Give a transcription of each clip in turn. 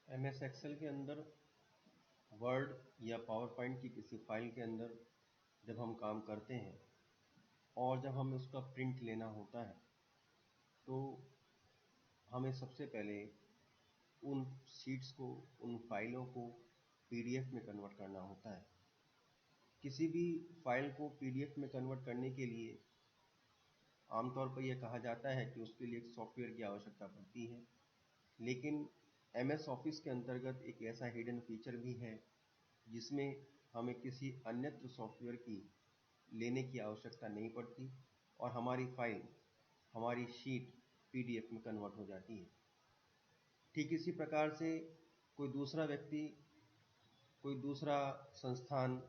MS Excel के अंदर word या पावर पॉइंट की किसी फाइल के अंदर जब हम काम करते हैं और जब हमें उसका प्रिंट लेना होता है तो हमें सबसे पहले उन शीट्स को, उन फाइलों को PDF में कन्वर्ट करना होता है। किसी भी फाइल को PDF में कन्वर्ट करने के लिए आमतौर पर यह कहा जाता है कि उसके लिए एक सॉफ्टवेयर की आवश्यकता पड़ती है, लेकिन MS ऑफिस के अंतर्गत एक ऐसा हिडन फीचर भी है जिसमें हमें किसी अन्यत्र सॉफ्टवेयर की लेने की आवश्यकता नहीं पड़ती और हमारी फाइल, हमारी शीट PDF में कन्वर्ट हो जाती है। ठीक इसी प्रकार से कोई दूसरा व्यक्ति, कोई दूसरा संस्थान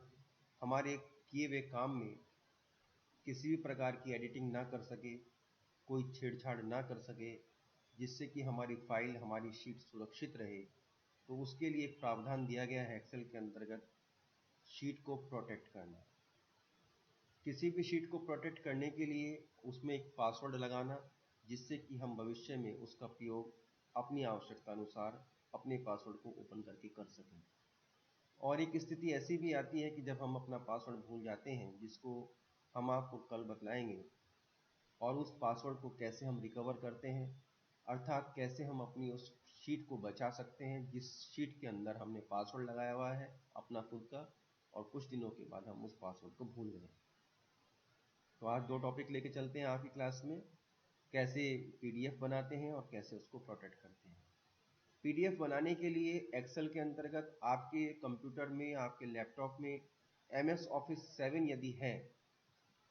हमारे किए हुए काम में किसी भी प्रकार की एडिटिंग ना कर सके, कोई छेड़छाड़ ना कर सके, जिससे कि हमारी फाइल, हमारी शीट सुरक्षित रहे, तो उसके लिए एक प्रावधान दिया गया है एक्सेल के अंतर्गत शीट को प्रोटेक्ट करना। किसी भी शीट को प्रोटेक्ट करने के लिए उसमें एक पासवर्ड लगाना, जिससे कि हम भविष्य में उसका प्रयोग अपनी आवश्यकता अनुसार अपने पासवर्ड को ओपन करके कर सकें। और एक स्थिति ऐसी भी आती है कि जब हम अपना पासवर्ड भूल जाते हैं, जिसको हम आपको कल बतलाएंगे, और उस पासवर्ड को कैसे हम रिकवर करते हैं, अर्थात कैसे हम अपनी उस शीट को बचा सकते हैं जिस शीट के अंदर हमने पासवर्ड लगाया हुआ है अपना खुद का, और कुछ दिनों के बाद हम उस पासवर्ड को भूल गए। तो आज दो टॉपिक लेके चलते हैं आपकी क्लास में, कैसे PDF बनाते हैं और कैसे उसको प्रोटेक्ट करते हैं। PDF बनाने के लिए एक्सेल के अंतर्गत आपके कंप्यूटर में, आपके लैपटॉप में MS ऑफिस 7 यदि है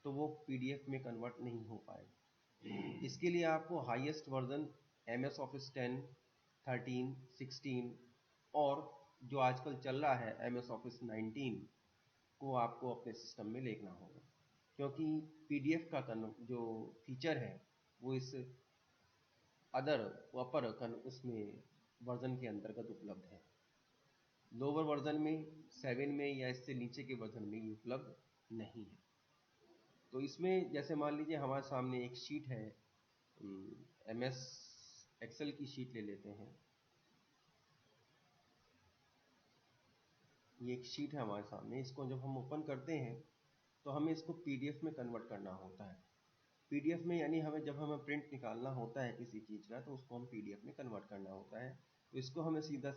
तो वो PDF में कन्वर्ट नहीं हो पाएगा। इसके लिए आपको हाईएस्ट वर्जन MS ऑफिस 10, 13, 16 और जो आजकल चल रहा है MS ऑफिस 19 को आपको अपने सिस्टम में लेना होगा, क्योंकि PDF का जो फीचर है वो इस अदर उसमें वर्जन के अंतर्गत उपलब्ध है। लोअर वर्जन में 7 में या इससे नीचे के वर्जन में ये उपलब्ध नहीं है। तो इसमें जैसे मान लीजिए हमारे सामने एक शीट है, MS एक्सेल की शीट ले लेते हैं। ये एक शीट है हमारे सामने, इसको जब हम ओपन करते हैं तो हमें इसको PDF में कन्वर्ट करना होता है। PDF में यानी जब हमें प्रिंट निकालना होता है किसी चीज़ का, तो उसको हम PDF में कन्वर्ट करना होता है। तो इसको हमें सीधा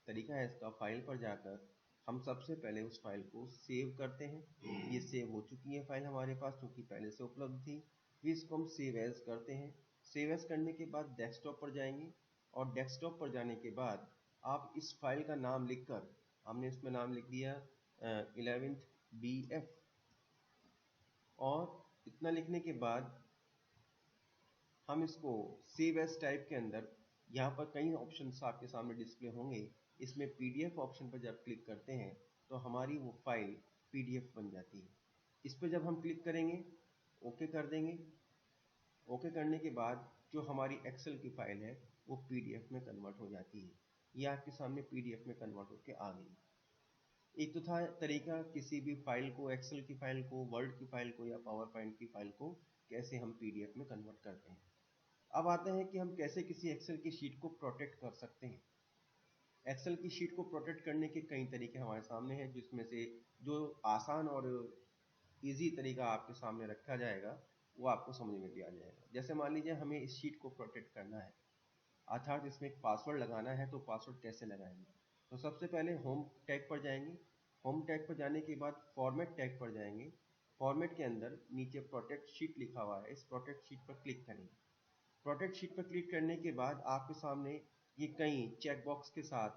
तरीका है इसका, फाइल पर जाकर हम सबसे पहले उस फाइल को सेव करते हैं। ये सेव हो चुकी है फाइल हमारे पास, क्योंकि पहले से उपलब्ध थी। फिर इसको हम सेव एज करते हैं। सेव एज करने के बाद डेस्कटॉप पर जाएंगे, और डेस्कटॉप पर जाने के बाद आप इस फाइल का नाम लिखकर, हमने इसमें नाम लिख दिया 11th BF, और इतना लिखने के बाद हम इसको सेव एज टाइप के अंदर, यहाँ पर कई ऑप्शंस आपके सामने डिस्प्ले होंगे, इसमें PDF ऑप्शन पर जब क्लिक करते हैं तो हमारी वो फाइल PDF बन जाती है। इस पर जब हम क्लिक करेंगे, ओके कर देंगे। ओके करने के बाद जो हमारी एक्सेल की फाइल है वो PDF में कन्वर्ट हो जाती है। ये आपके सामने PDF में कन्वर्ट होकर आ गई। एक तो था तरीका किसी भी फाइल को, एक्सेल की फाइल को, वर्ड की फाइल को या पावर पॉइंट की फाइल को कैसे हम PDF में कन्वर्ट करते हैं। अब आते हैं कि हम कैसे किसी एक्सेल की शीट को प्रोटेक्ट कर सकते हैं। एक्सेल की शीट को प्रोटेक्ट करने के कई तरीके हमारे सामने हैं, जिसमें से जो आसान और इजी तरीका आपके सामने रखा जाएगा वो आपको समझ में भी आ जाएगा। जैसे मान लीजिए हमें इस शीट को प्रोटेक्ट करना है, अर्थात इसमें एक पासवर्ड लगाना है, तो पासवर्ड कैसे लगाएंगे? तो सबसे पहले होम टैग पर जाएंगे। होम टैग पर जाने के बाद फॉर्मेट टैग पर जाएंगे। फॉर्मेट के अंदर नीचे प्रोटेक्ट शीट लिखा हुआ है, इस प्रोटेक्ट शीट पर क्लिक करेंगे। प्रोटेक्ट शीट पर क्लिक करने के बाद आपके सामने ये कई चेक बॉक्स के साथ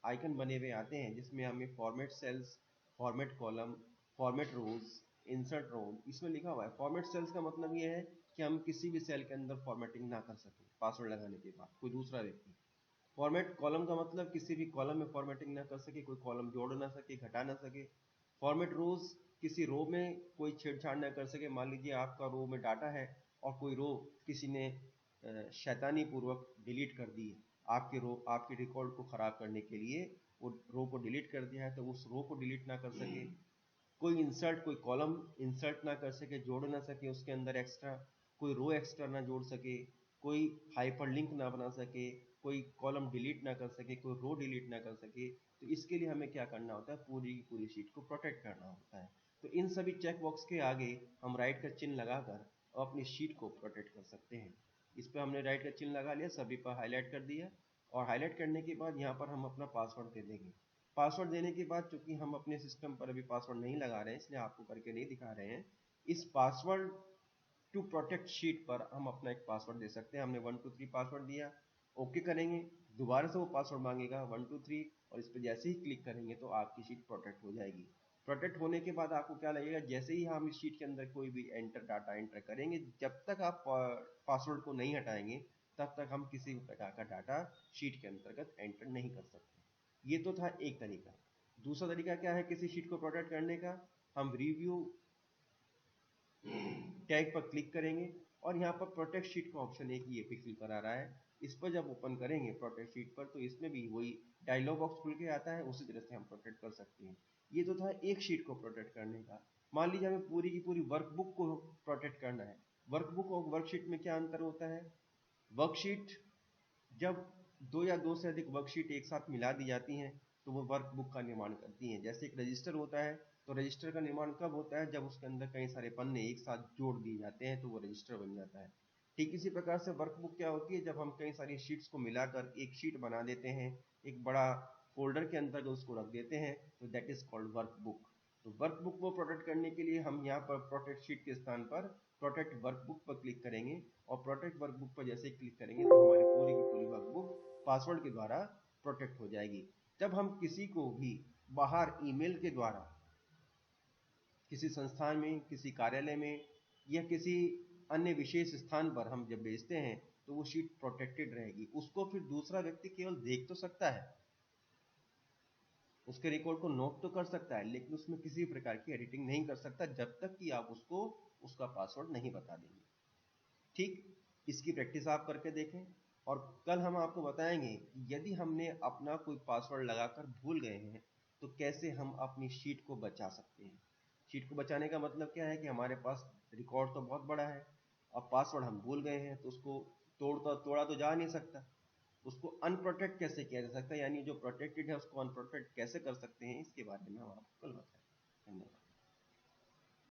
आइकन बने हुए आते हैं, जिसमें हमें format cells, format column, format rows, insert row, इसमें लिखा हुआ है। फॉर्मेट सेल्स का मतलब ये है कि हम किसी भी सेल के अंदर फॉर्मेटिंग ना कर सकें पासवर्ड लगाने के बाद कोई दूसरा व्यक्ति। फॉर्मेट कॉलम का मतलब किसी भी कॉलम में फॉर्मेटिंग ना कर सके, कोई कॉलम जोड़ ना सके, घटा ना सके। फॉर्मेट रोज, किसी रो में कोई छेड़छाड़ ना कर सके। मान लीजिए आपका रो में डाटा है और कोई रो किसी ने शैतानी पूर्वक डिलीट कर दी है, आपके रो, आपके रिकॉर्ड को खराब करने के लिए वो रो को डिलीट कर दिया है, तो उस रो को डिलीट ना कर सके। कोई इंसर्ट, कोई कॉलम इंसर्ट ना कर सके, जोड़ ना सके उसके अंदर एक्स्ट्रा, कोई रो एक्स्ट्रा ना जोड़ सके। कोई हाइपरलिंक ना बना सके, कोई कॉलम डिलीट ना कर सके, कोई रो डिलीट ना कर सके। तो इसके लिए हमें क्या करना होता है, पूरी की पूरी शीट को प्रोटेक्ट करना होता है। तो इन सभी चेक बॉक्स के आगे हम राइट का चिन्ह लगाकर अपनी शीट को प्रोटेक्ट कर सकते हैं। इस पर हमने राइट का चिन्ह लगा लिया, सभी पर हाईलाइट कर दिया, और हाईलाइट करने के बाद यहाँ पर हम अपना पासवर्ड दे देंगे। पासवर्ड देने के बाद चूंकि हम अपने सिस्टम पर अभी पासवर्ड नहीं लगा रहे हैं, इसलिए आपको करके नहीं दिखा रहे हैं। इस पासवर्ड टू प्रोटेक्ट शीट पर हम अपना एक पासवर्ड दे सकते हैं। हमने 1 2 3 पासवर्ड दिया, ओके करेंगे, दोबारा से वो पासवर्ड मांगेगा 1 2 3, और इस पर जैसे ही क्लिक करेंगे तो आपकी शीट प्रोटेक्ट हो जाएगी। प्रोटेक्ट होने के बाद आपको क्या लगेगा, जैसे ही हम इस शीट के अंदर कोई भी डाटा एंटर करेंगे, जब तक आप पासवर्ड को नहीं हटाएंगे तब तक हम किसी भी प्रकार का डाटा शीट के अंतर्गत एंटर नहीं कर सकते। ये तो था एक तरीका। दूसरा तरीका क्या है किसी शीट को प्रोटेक्ट करने का, हम रिव्यू टैग पर क्लिक करेंगे और यहाँ पर प्रोटेक्ट शीट का ऑप्शन एक ये पिक्सल पर आ रहा है। इस पर जब ओपन करेंगे प्रोटेक्ट शीट पर, तो इसमें भी वही डायलॉग बॉक्स खुल के आता है, उसी तरह से हम प्रोटेक्ट कर सकते हैं। ये तो था एक शीट को प्रोटेक्ट करने का। मान लीजिए हमें पूरी की पूरी वर्कबुक को प्रोटेक्ट करना है। वर्कबुक और वर्कशीट में क्या अंतर होता है? वर्कशीट, जब दो या दो से अधिक वर्कशीट एक साथ मिला दी जाती हैं तो वो वर्कबुक का निर्माण करती हैं। जैसे एक रजिस्टर होता है, तो रजिस्टर का निर्माण कब होता है? जब उसके अंदर कई सारे पन्ने एक साथ जोड़ दिए जाते हैं तो वो रजिस्टर बन जाता है। ठीक इसी प्रकार से वर्कबुक क्या होती है? जब हम कई सारी शीट्स को मिलाकर एक शीट बना देते हैं, एक बड़ा फोल्डर के अंदर उसको रख देते हैं, तो दैट इज कॉल्ड वर्कबुक। तो वर्कबुक को प्रोटेक्ट करने के लिए हम यहाँ पर प्रोटेक्ट शीट के स्थान पर प्रोटेक्ट वर्कबुक पर क्लिक करेंगे, और प्रोटेक्ट वर्कबुक पर जैसे ही क्लिक करेंगे तो हमारी पूरी की पूरी वर्कबुक पासवर्ड के द्वारा प्रोटेक्ट हो जाएगी। जब हम किसी को भी बाहर ईमेल के द्वारा किसी संस्थान में, किसी कार्यालय में या किसी अन्य विशेष स्थान पर हम जब भेजते हैं तो वो शीट प्रोटेक्टेड रहेगी। उसको फिर दूसरा व्यक्ति केवल देख तो सकता है, उसके रिकॉर्ड को नोट तो कर सकता है, लेकिन उसमें किसी प्रकार की एडिटिंग नहीं कर सकता जब तक कि आप उसको उसका पासवर्ड नहीं बता देंगे। ठीक, इसकी प्रैक्टिस आप करके देखें, और कल हम आपको बताएंगे कि यदि हमने अपना कोई पासवर्ड लगाकर भूल गए हैं तो कैसे हम अपनी शीट को बचा सकते हैं। शीट को बचाने का मतलब क्या है कि हमारे पास रिकॉर्ड तो बहुत बड़ा है, अब पासवर्ड हम भूल गए हैं तो उसको तोड़ा तो जा नहीं सकता, उसको अनप्रोटेक्ट कैसे किया जा सकता है, यानी जो प्रोटेक्टेड है उसको अनप्रोटेक्ट कैसे कर सकते हैं, इसके बारे में हम आपको कल बताएंगे। धन्यवाद।